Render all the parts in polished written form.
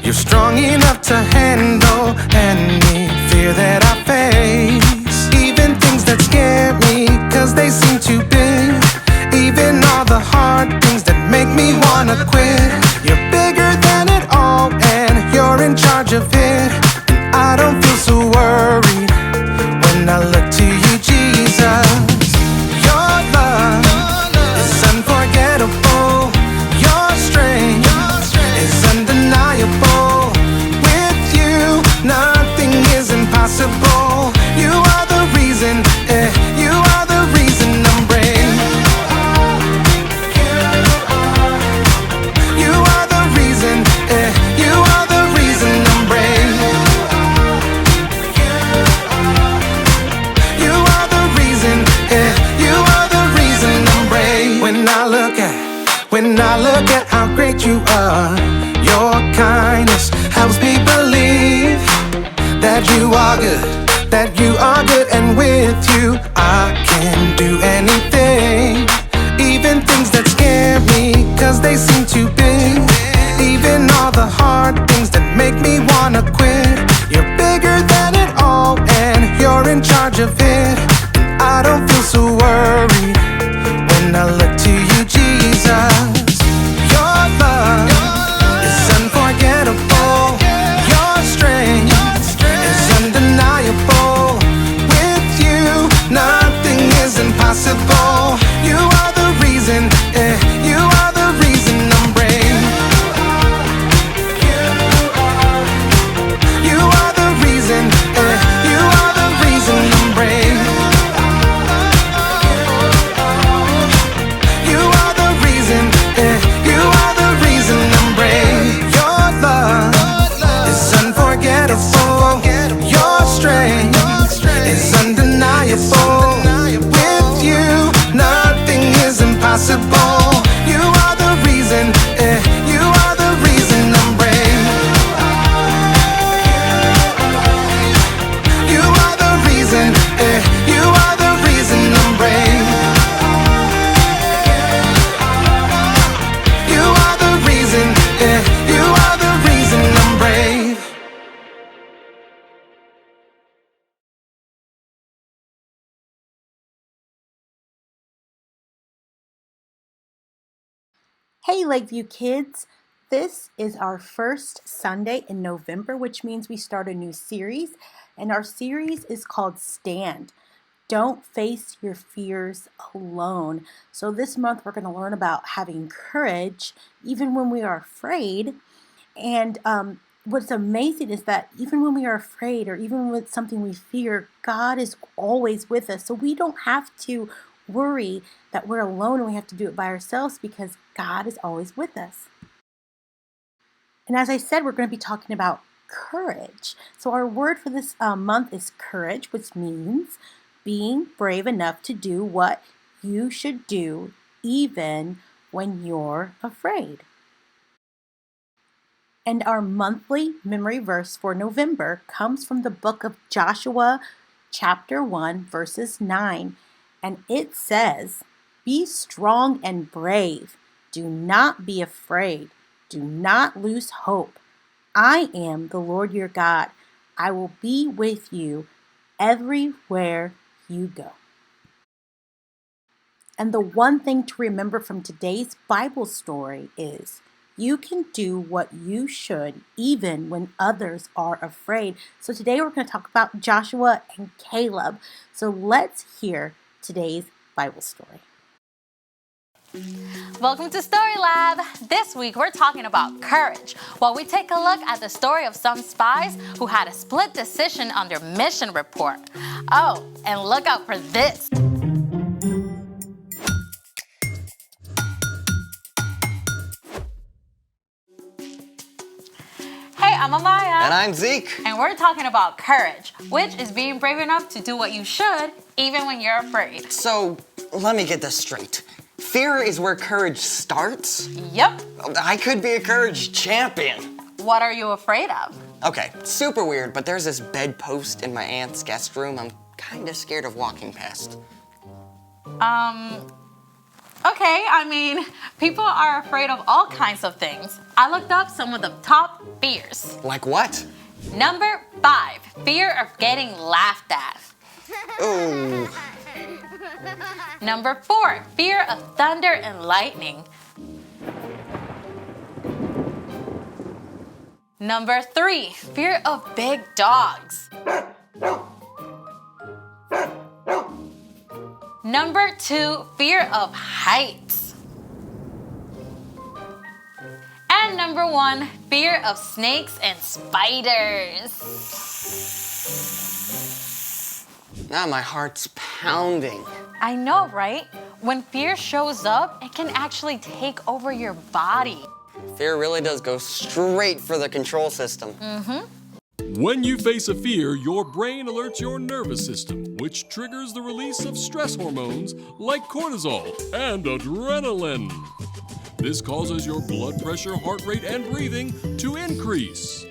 You're strong enough to handle any fear that I face. Even things that scare me, cause they seem too big. Even all the hard things that make me wanna quit. You're bigger than it all, and you're in charge of it. And I don't feel so worried when I look to you, Jesus. Your love is unforgettable. Your strength is undeniable. With you, nothing is impossible. You are the reason, you are the reason I'm brave. You are the reason, you are the reason I'm brave. You are the reason, you are the reason I'm brave. When I look at how great you are, your kindness helps me believe that you are good, and with you I can do anything. Even things that scare me, cause they seem too big. Even all the hard things that make me wanna quit. You're bigger than it all, and you're in charge of it. And I don't feel so worried when I look to you, Jesus. Your love is unforgettable. Your strength is undeniable. With you, nothing is impossible. You are the reason, you are the reason I'm brave. You are the reason, you are the reason I'm brave. You are the reason, you are the reason I'm brave. Your love is unforgettable. Your strength is undeniable. With you, nothing is impossible. You are the reason, you are the reason I'm brave. You are the reason, you are the reason I'm brave. You are the reason, you are the reason I'm brave. Hey Lakeview Kids, this is our first Sunday in November, which means we start a new series, and our series is called Stand. Don't face your fears alone. So this month we're going to learn about having courage even when we are afraid. And what's amazing is that even when we are afraid or even with something we fear, God is always with us. So we don't have to worry that we're alone and we have to do it by ourselves because God is always with us. And as I said, we're going to be talking about courage. So our word for this month is courage, which means being brave enough to do what you should do even when you're afraid. And our monthly memory verse for November comes from the book of Joshua, chapter 1, verses 9. And it says, "Be strong and brave. Do not be afraid. Do not lose hope. I am the Lord your God. I will be with you everywhere you go." And the one thing to remember from today's Bible story is you can do what you should even when others are afraid. So today we're going to talk about Joshua and Caleb. So let's hear today's Bible story. Welcome to Story Lab. This week we're talking about courage, while we take a look at the story of some spies who had a split decision on their mission report. Oh, and look out for this. Hey, I'm Amaya. And I'm Zeke. And we're talking about courage, which is being brave enough to do what you should, even when you're afraid. So, let me get this straight. Fear is where courage starts? Yep. I could be a courage champion. What are you afraid of? Okay, super weird, but there's this bedpost in my aunt's guest room I'm kinda scared of walking past. Okay, I mean, people are afraid of all kinds of things. I looked up some of the top fears. Like what? Number 5, fear of getting laughed at. Ooh. Number 4, fear of thunder and lightning. Number 3, fear of big dogs. Number 2, fear of heights. And number 1, fear of snakes and spiders. Now my heart's pounding. I know, right? When fear shows up, it can actually take over your body. Fear really does go straight for the control system. When you face a fear, your brain alerts your nervous system, which triggers the release of stress hormones like cortisol and adrenaline. This causes your blood pressure, heart rate, and breathing to increase.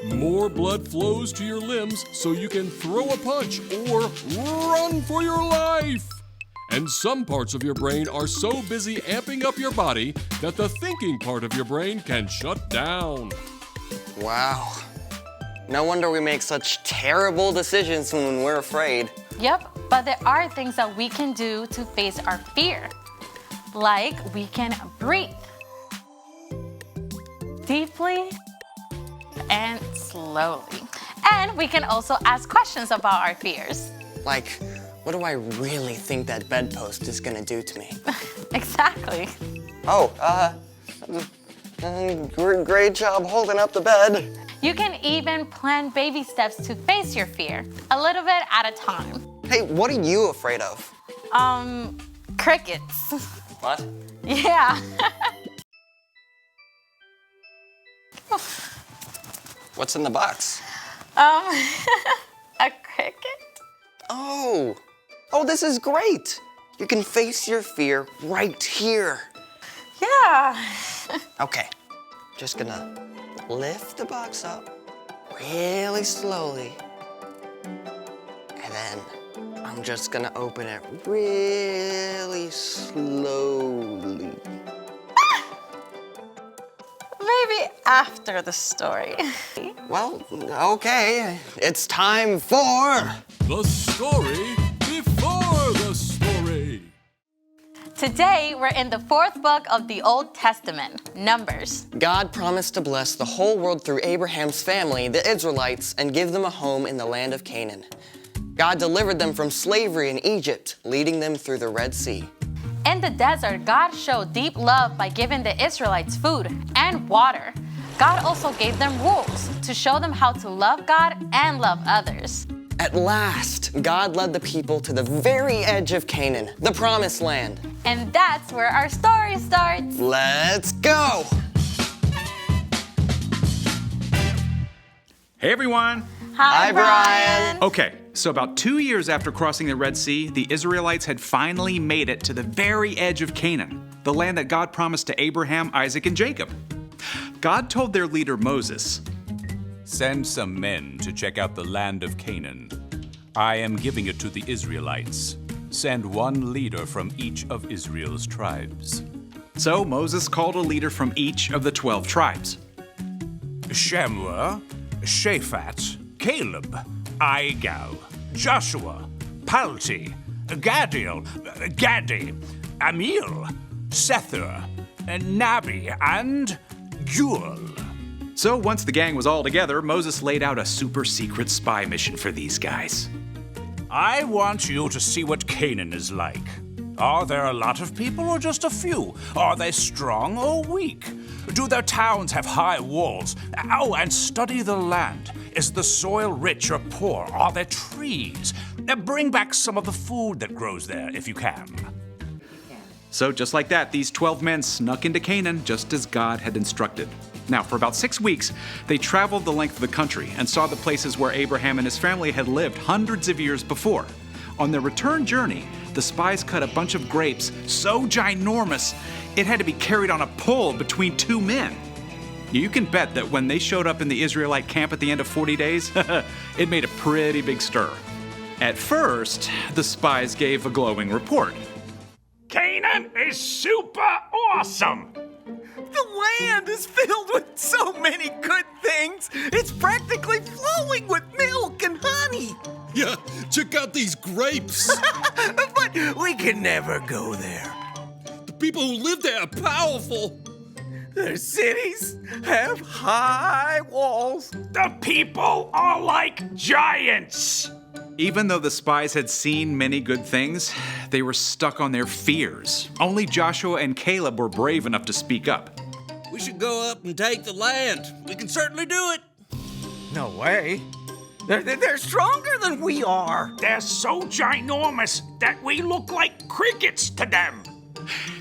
More blood flows to your limbs so you can throw a punch or run for your life. And some parts of your brain are so busy amping up your body that the thinking part of your brain can shut down. Wow. No wonder we make such terrible decisions when we're afraid. Yep, but there are things that we can do to face our fear. Like we can breathe deeply and slowly. And we can also ask questions about our fears. Like, what do I really think that bedpost is gonna do to me? Exactly. Oh, great job holding up the bed. You can even plan baby steps to face your fear, a little bit at a time. Hey, what are you afraid of? Crickets. What? Yeah. What's in the box? A cricket? Oh, this is great. You can face your fear right here. Yeah. Okay, just gonna lift the box up really slowly. And then I'm just gonna open it really slowly. Maybe after the story. Well, okay, it's time for... The story before the story. Today, we're in the 4th book of the Old Testament, Numbers. God promised to bless the whole world through Abraham's family, the Israelites, and give them a home in the land of Canaan. God delivered them from slavery in Egypt, leading them through the Red Sea. In the desert, God showed deep love by giving the Israelites food and water. God also gave them rules to show them how to love God and love others. At last, God led the people to the very edge of Canaan, the Promised Land. And that's where our story starts. Let's go! Hey everyone! Hi, Brian. Okay, so about 2 years after crossing the Red Sea, the Israelites had finally made it to the very edge of Canaan, the land that God promised to Abraham, Isaac, and Jacob. God told their leader Moses, "Send some men to check out the land of Canaan. I am giving it to the Israelites. Send one leader from each of Israel's tribes." So Moses called a leader from each of the 12 tribes. Shammua, Shaphat, Caleb, Igal, Joshua, Palti, Gadiel, Gadi, Amiel, Sethur, Nabi, and Juel. So once the gang was all together, Moses laid out a super secret spy mission for these guys. I want you to see what Canaan is like. Are there a lot of people or just a few? Are they strong or weak? Do their towns have high walls? Oh, and study the land. Is the soil rich or poor? Are there trees? Bring back some of the food that grows there if you can. So just like that, these 12 men snuck into Canaan just as God had instructed. Now, for about 6 weeks, they traveled the length of the country and saw the places where Abraham and his family had lived hundreds of years before. On their return journey, the spies cut a bunch of grapes so ginormous, it had to be carried on a pole between 2 men. You can bet that when they showed up in the Israelite camp at the end of 40 days, it made a pretty big stir. At first, the spies gave a glowing report. Canaan is super awesome. The land is filled with so many good things. It's practically flowing with milk and honey. Yeah, check out these grapes. But we can never go there. The people who live there are powerful. Their cities have high walls. The people are like giants. Even though the spies had seen many good things, they were stuck on their fears. Only Joshua and Caleb were brave enough to speak up. We should go up and take the land. We can certainly do it. No way. They're stronger than we are. They're so ginormous that we look like crickets to them.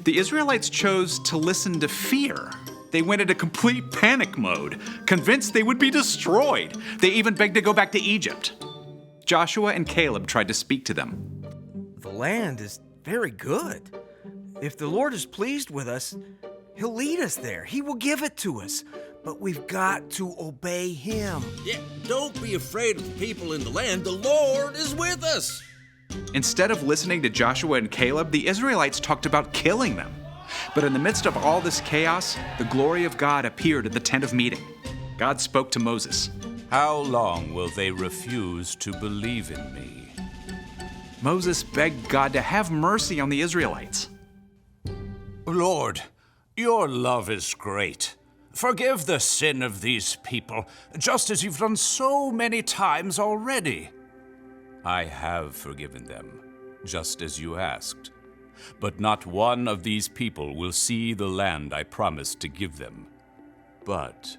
The Israelites chose to listen to fear. They went into complete panic mode, convinced they would be destroyed. They even begged to go back to Egypt. Joshua and Caleb tried to speak to them. The land is very good. If the Lord is pleased with us, He'll lead us there. He will give it to us. But we've got to obey Him. Yeah, don't be afraid of the people in the land. The Lord is with us. Instead of listening to Joshua and Caleb, the Israelites talked about killing them. But in the midst of all this chaos, the glory of God appeared at the tent of meeting. God spoke to Moses. How long will they refuse to believe in me? Moses begged God to have mercy on the Israelites. Lord, your love is great. Forgive the sin of these people, just as you've done so many times already. I have forgiven them, just as you asked. But not one of these people will see the land I promised to give them. But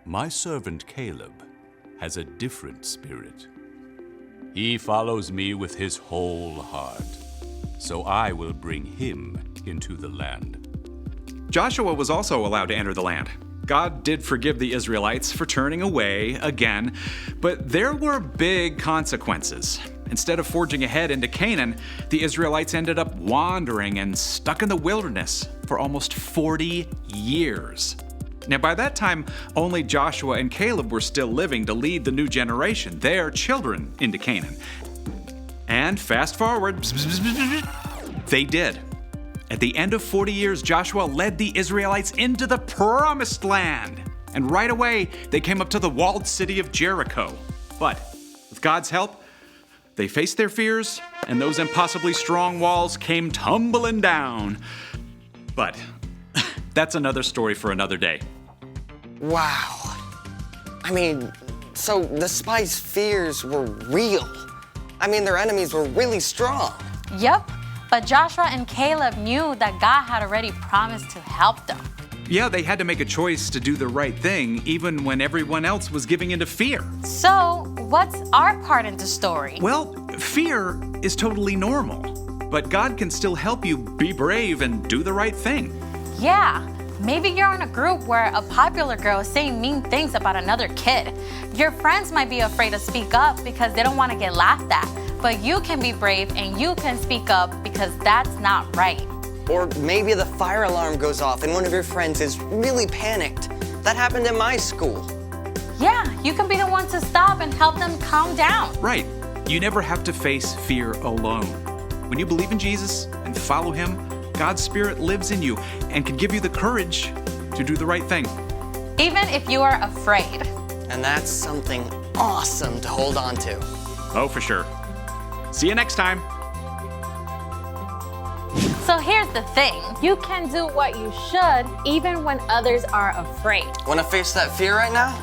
my servant Caleb has a different spirit. He follows me with his whole heart, so I will bring him into the land. Joshua was also allowed to enter the land. God did forgive the Israelites for turning away again, but there were big consequences. Instead of forging ahead into Canaan, the Israelites ended up wandering and stuck in the wilderness for almost 40 years. Now, by that time, only Joshua and Caleb were still living to lead the new generation, their children, into Canaan. And fast forward, they did. At the end of 40 years, Joshua led the Israelites into the promised land. And right away, they came up to the walled city of Jericho. But with God's help, they faced their fears, and those impossibly strong walls came tumbling down. But that's another story for another day. Wow. I mean, so the spies' fears were real. I mean, their enemies were really strong. Yep, but Joshua and Caleb knew that God had already promised to help them. Yeah, they had to make a choice to do the right thing, even when everyone else was giving into fear. So, what's our part in the story? Well, fear is totally normal, but God can still help you be brave and do the right thing. Yeah, maybe you're in a group where a popular girl is saying mean things about another kid. Your friends might be afraid to speak up because they don't want to get laughed at, but you can be brave and you can speak up because that's not right. Or maybe the fire alarm goes off and one of your friends is really panicked. That happened in my school. Yeah, you can be the one to stop and help them calm down. Right. You never have to face fear alone. When you believe in Jesus and follow Him, God's Spirit lives in you and can give you the courage to do the right thing. Even if you are afraid. And that's something awesome to hold on to. Oh, for sure. See you next time. So here's the thing. You can do what you should even when others are afraid. Want to face that fear right now?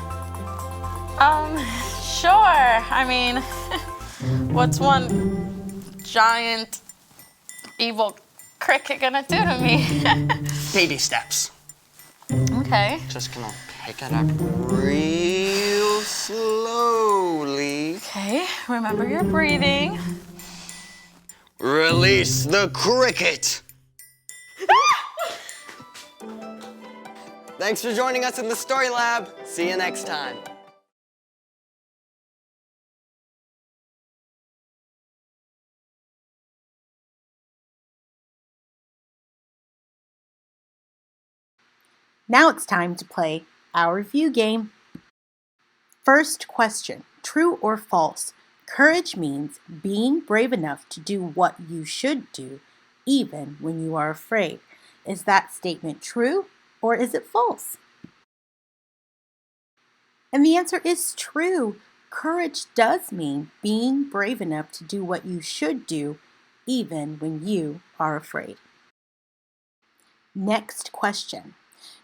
Sure. I mean, what's one giant evil cricket gonna do to me? Baby steps. Okay. Just gonna pick it up real slowly. Okay, remember your breathing. Release the cricket! Thanks for joining us in the Story Lab. See you next time. Now it's time to play our review game. First question, true or false? Courage means being brave enough to do what you should do, even when you are afraid. Is that statement true or is it false? And the answer is true. Courage does mean being brave enough to do what you should do, even when you are afraid. Next question.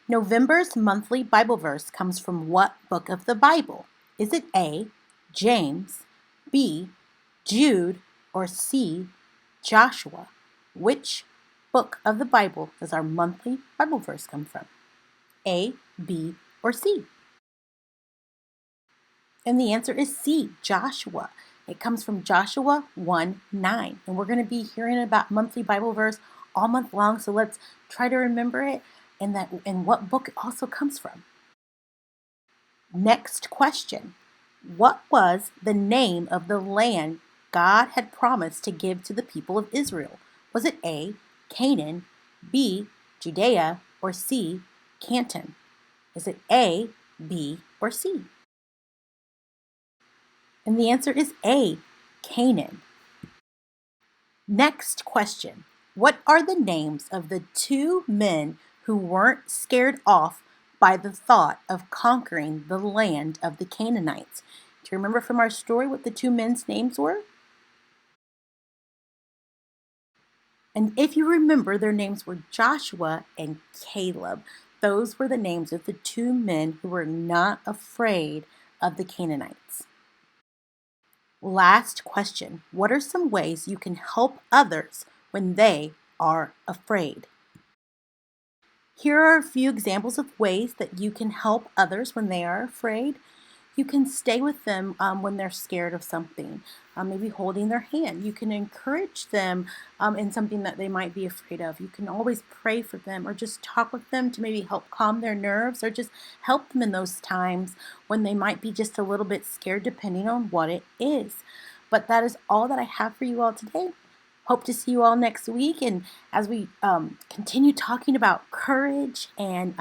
November's monthly Bible verse comes from what book of the Bible? Is it A, James, B, Jude, or C, Joshua? Which book of the Bible does our monthly Bible verse come from? A, B, or C? And the answer is C, Joshua. It comes from Joshua 1:9. And we're going to be hearing about monthly Bible verse all month long. So let's try to remember it and what book it also comes from. Next question. What was the name of the land God had promised to give to the people of Israel? Was it A, Canaan, B, Judea, or C, Canaan? Is it A, B, or C? And the answer is A, Canaan. Next question. What are the names of the two men who weren't scared off by the thought of conquering the land of the Canaanites? Do you remember from our story what the two men's names were? And if you remember, their names were Joshua and Caleb. Those were the names of the two men who were not afraid of the Canaanites. Last question. What are some ways you can help others when they are afraid? Here are a few examples of ways that you can help others when they are afraid. You can stay with them when they're scared of something, maybe holding their hand. You can encourage them in something that they might be afraid of. You can always pray for them or just talk with them to maybe help calm their nerves or just help them in those times when they might be just a little bit scared, depending on what it is. But that is all that I have for you all today. Hope to see you all next week. And as we continue talking about courage and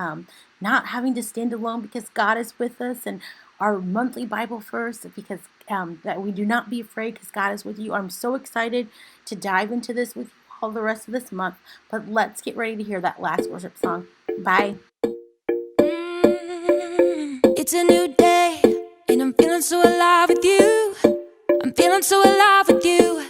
not having to stand alone because God is with us, and our monthly Bible verse because that we do not be afraid because God is with you. I'm so excited to dive into this with you all the rest of this month. But let's get ready to hear that last worship song. Bye. It's a new day, and I'm feeling so alive with you. I'm feeling so alive with you.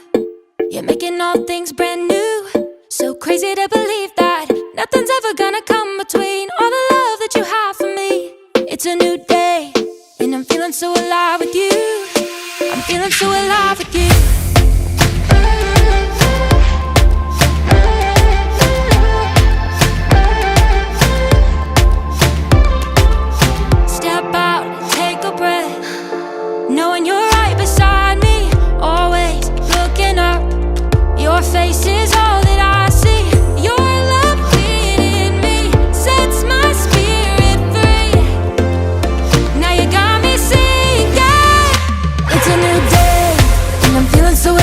You're making all things brand new. So crazy to believe that nothing's ever gonna come between all the love that you have for me. It's a new day, and I'm feeling so alive with you. I'm feeling so alive with you. Step out, take a breath, knowing you're right beside me, always looking up. Your face is all that I see. Your love within me sets my spirit free. Now you got me singing. It's a new day, and I'm feeling so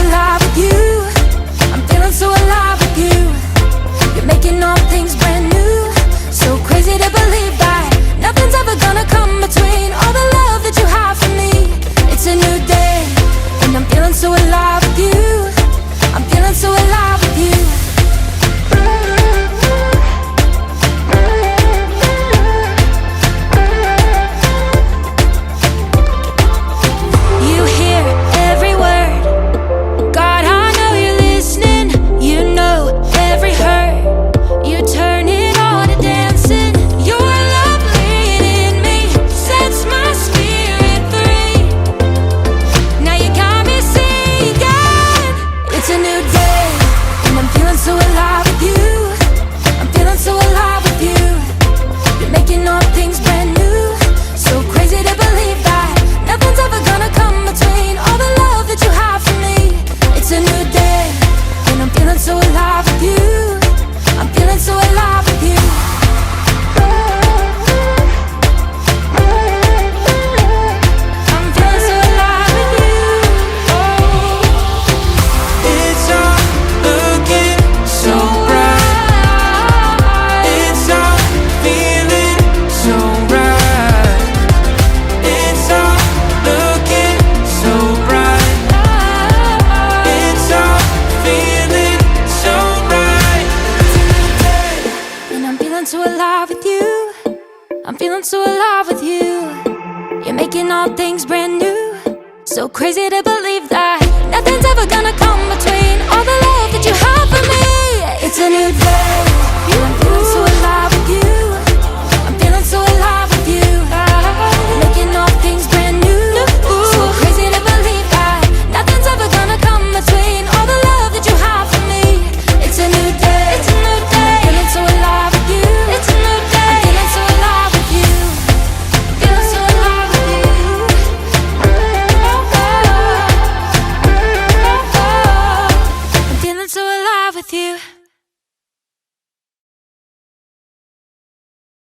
You're making all things brand new. So crazy to believe that nothing's ever gonna come between all the love that you have for me. It's a new day, and I'm feeling